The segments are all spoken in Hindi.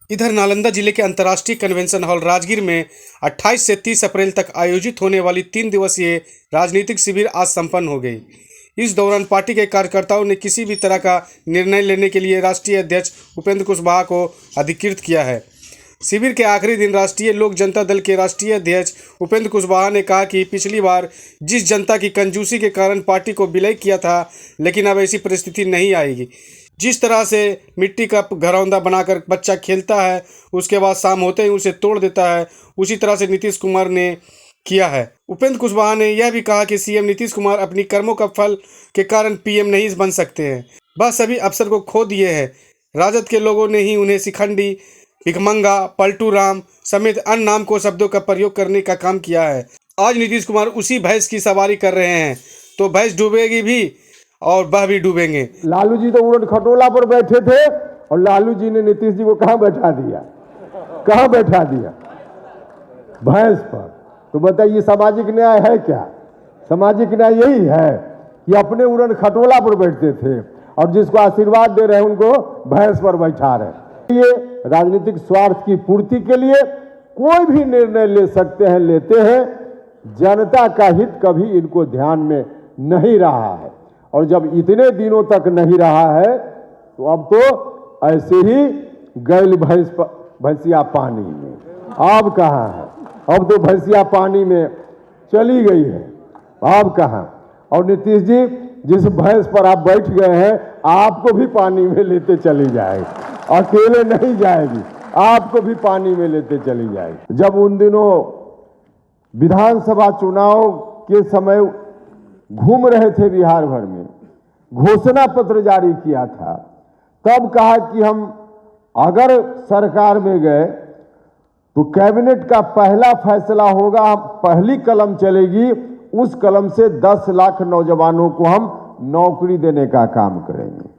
इधर नालंदा जिले के अंतर्राष्ट्रीय कन्वेंशन हॉल राजगीर में 28 से 30 अप्रैल तक आयोजित होने वाली 3 दिवसीय राजनीतिक शिविर आज संपन्न हो गई। इस दौरान पार्टी के कार्यकर्ताओं ने किसी भी तरह का निर्णय लेने के लिए राष्ट्रीय अध्यक्ष उपेंद्र कुशवाहा को अधिकृत किया है। शिविर के आखिरी दिन राष्ट्रीय लोक जनता दल के राष्ट्रीय अध्यक्ष उपेंद्र कुशवाहा ने कहा कि पिछली बार जिस जनता की कंजूसी के कारण पार्टी को विलय किया था, लेकिन अब ऐसी परिस्थिति नहीं आएगी। जिस तरह से मिट्टी का घरौंदा बनाकर बच्चा खेलता है, उसके बाद शाम होते ही उसे तोड़ देता है, उसी तरह से नीतीश कुमार ने किया है। उपेंद्र कुशवाहा ने यह भी कहा कि सीएम नीतीश कुमार अपनी कर्मों का फल के कारण पीएम नहीं बन सकते हैं। वह सभी अवसर को खो दिए हैं। राजद के लोगों ने ही उन्हें शिखंडी, भिखमंगा, पलटू राम समेत अन्य नाम को शब्दों का प्रयोग करने का काम किया है। आज नीतीश कुमार उसी भैंस की सवारी कर रहे हैं, तो भैंस डूबेगी भी और वह भी डूबेंगे। लालू जी तो उड़न खटोला पर बैठे थे और लालू जी ने नीतीश जी को कहां बैठा दिया? कहां बैठा दिया? भैंस पर। तो बताइए सामाजिक न्याय है क्या? सामाजिक न्याय यही है कि अपने उड़न खटोला पर बैठते थे और जिसको आशीर्वाद दे रहे हैं उनको भैंस पर बैठा रहे। ये राजनीतिक स्वार्थ की पूर्ति के लिए कोई भी निर्णय ले सकते हैं, लेते हैं। जनता का हित कभी इनको ध्यान में नहीं रहा है और जब इतने दिनों तक नहीं रहा है तो अब तो ऐसे ही गैल भैंसिया पानी में। अब कहाँ है? अब तो भैंसिया पानी में चली गई है। अब कहाँ? और नीतीश जी, जिस भैंस पर आप बैठ गए हैं, आपको भी पानी में लेते चली जाएगी। अकेले नहीं जाएगी, आपको भी पानी में लेते चली जाएगी। जब उन दिनों विधानसभा चुनाव के समय घूम रहे थे बिहार भर में, घोषणा पत्र जारी किया था, तब कहा कि हम अगर सरकार में गए तो कैबिनेट का पहला फैसला होगा, पहली कलम चलेगी, उस कलम से 10 लाख नौजवानों को हम नौकरी देने का काम करेंगे।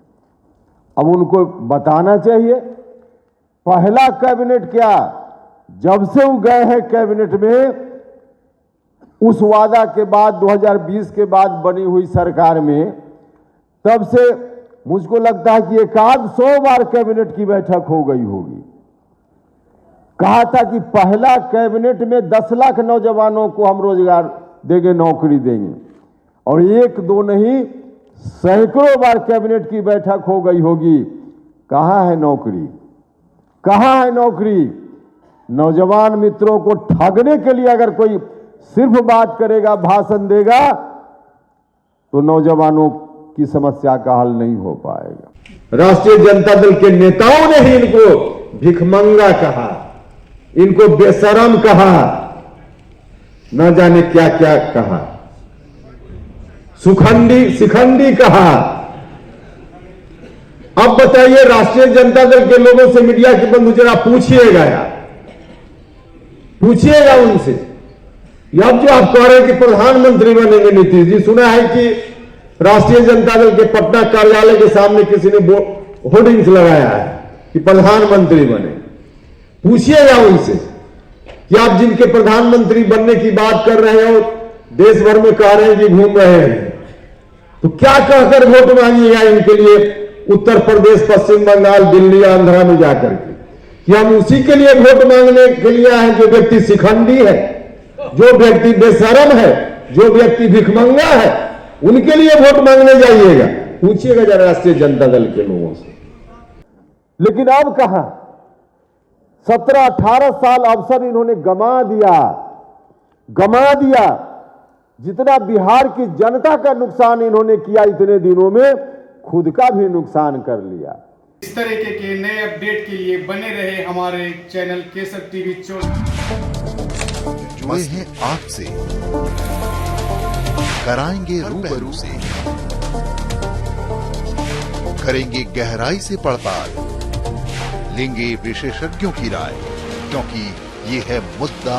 अब उनको बताना चाहिए पहला कैबिनेट क्या, जब से वो गए हैं कैबिनेट में, उस वादा के बाद 2020 के बाद बनी हुई सरकार में, तब से मुझको लगता है कि 100 बार कैबिनेट की बैठक हो गई होगी। कहा था कि पहला कैबिनेट में 10 लाख नौजवानों को हम रोजगार देंगे, नौकरी देंगे, और 1-2 नहीं सैकड़ों बार कैबिनेट की बैठक हो गई होगी। कहाँ है नौकरी? कहाँ है नौकरी? नौजवान मित्रों को ठगने के लिए अगर कोई सिर्फ बात करेगा, भाषण देगा, तो नौजवानों की समस्या का हल नहीं हो पाएगा। राष्ट्रीय जनता दल के नेताओं ने ही इनको भिखमंगा कहा, इनको बेशरम कहा, न जाने क्या क्या कहा, शिखंडी कहा। अब बताइए, राष्ट्रीय जनता दल के लोगों से, मीडिया के बंधु, जरा पूछिएगा यार, पूछिएगा उनसे। अब जो आप कह रहे हैं कि प्रधानमंत्री बनेंगे नीतीश जी, सुना है कि राष्ट्रीय जनता दल के पटना कार्यालय के सामने किसी ने होर्डिंग्स लगाया है कि प्रधानमंत्री बने। पूछिएगा उनसे कि आप जिनके प्रधानमंत्री बनने की बात कर रहे हो, देश भर में कह रहे हैं कि घूम रहे हैं, तो क्या कहकर वोट मांगिएगा इनके लिए उत्तर प्रदेश, पश्चिम बंगाल, दिल्ली, आंध्रा में जाकर के, कि हम उसी के लिए वोट मांगने के लिए आए जो व्यक्ति शिखंडी है, जो व्यक्ति बेशरम है, जो व्यक्ति भिखमंगा है, उनके लिए वोट मांगने जाइएगा। पूछिएगा जरा राष्ट्रीय जनता दल के लोगों से। लेकिन अब कहां? 17-18 साल अवसर इन्होंने गमा दिया। जितना बिहार की जनता का नुकसान इन्होंने किया इतने दिनों में, खुद का भी नुकसान कर लिया। इस तरह के नए अपडेट के लिए बने रहे हमारे चैनल केसर टीवी 24। जुड़े हैं आपसे, कराएंगे रूबरू से, करेंगे गहराई से पड़ताल, लेंगे विशेषज्ञों की राय, क्योंकि ये है मुद्दा।